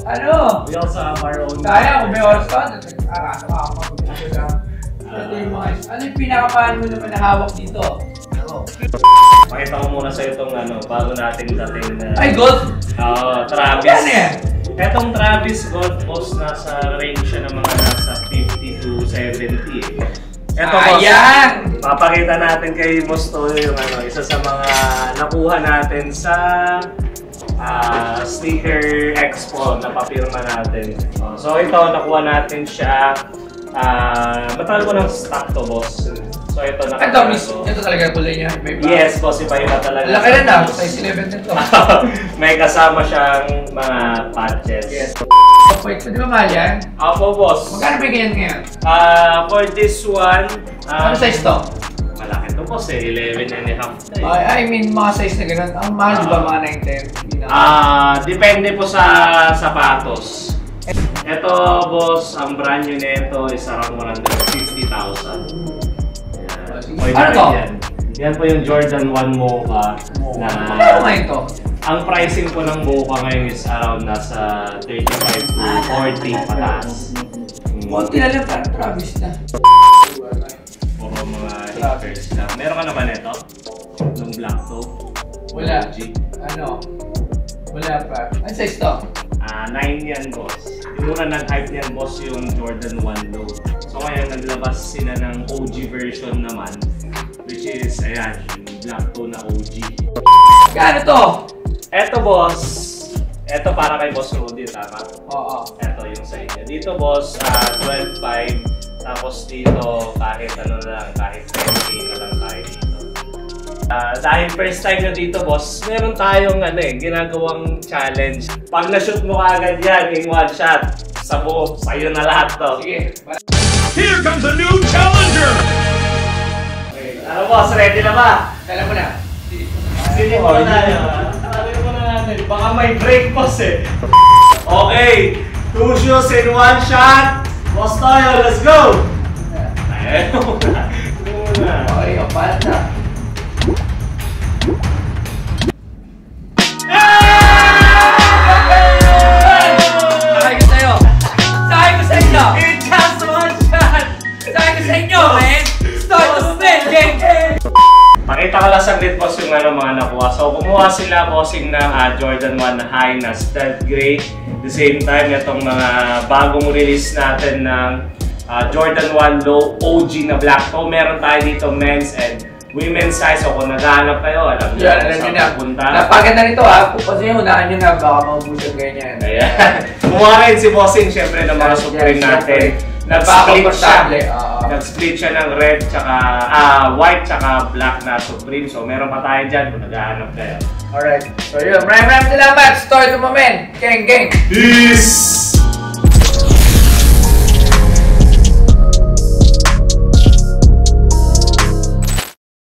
Ano? We also have our own. Kaya kung may oras ka, ito yung mga ano yung pinakapahan mo naman na hawak dito? Pakita ko muna sa itong ano, bago natin dating na... Ay, gold! Oo, Travis. Ano yan? Etong Travis Gold Boss, nasa range siya ng mga nasa 50 to 70 eh. Eto boss, papakita natin kay Boss Toyo yung ano, isa sa mga nakuha natin sa Sneaker Expo na papirma natin. So ito, nakuha natin siya. Matagal ko ng stock to, boss. So ito, ito talaga kulay niya. Yes, boss, iba-iba talaga. Laki rin na, size 11 nito. May kasama siyang mga patches. Yes. Wait, pwede ba mahal yan? Opo, boss. Magkano ba ganyan ngayon? For this one... ano size to? Malaki to, boss eh. 11.5. I mean, mga size na gano'n. Ang mahal ba mga 910? Depende po sa sapatos. Ito, boss, ang brand new nito is around 150,000. Ano to? Yan po yung Jordan 1 Mocha. Ano ngayon to? Ang pricing po ng Mocha ngayon is around nasa 35 to 40 pataas. Konti na lang, parang Travis na. Puro mga hitters lang. Meron ka naman ito? Nung black to? Wala. Ano? Wala pa. Ano size to? 9 yan, boss. Yung muna nag-hype yan, boss, yung Jordan 1 Low. So ngayon, naglabas sila ng OG version naman, which is, ayan, yung black to na OG. Kano to? Eto, boss. Eto para kay Boss Rudy, tama? Oo. Eto yung sa inyo. Dito, boss, 12.5. Tapos dito, kahit ano lang, kahit 10K na lang tayo dito. Dahil first time na dito, boss, meron tayong ginagawang challenge. Pag na-shoot mo agad yan, in one shot, sa buo, sa'yo na lahat to. Sige. Here comes a new challenger! Okay. Ano, boss? Ready na ba? Kailan mo na? Sige mo na tayo. Sabi mo na natin, baka may break, boss eh. Okay, 2 shots in 1 shot. Boss tayo, let's go! Ayaw muna. Okay, ang palat na. Sabi ko sa'yo! Sabi ko sa inyo! It's just 1 shot! Sabi ko sa inyo, man! Start to spin! Game! Pakita ko lang saglit, boss, yung mga nakuha. So, kumuha sila, bossing ng Jordan 1 High na stealth gray. At the same time, itong mga bagong release natin ng Jordan 1 Low OG na black. So, meron tayo dito men's and women's size. So, kung naghahanap kayo, alam nyo saan pupunta. Napaganda nito kasi unahan nyo na baka maubusan ganyan. Ayan. Kumuha rin si bossing, syempre, ng mga Supreme natin. Nag-split siya. Nag-split siya ng red, tsaka white, tsaka black na Supreme. So, meron pa tayo dyan kung naghahanap kayo. Alright. So, yun. Maraming salamat. Start to moment. Gang, gang. Peace!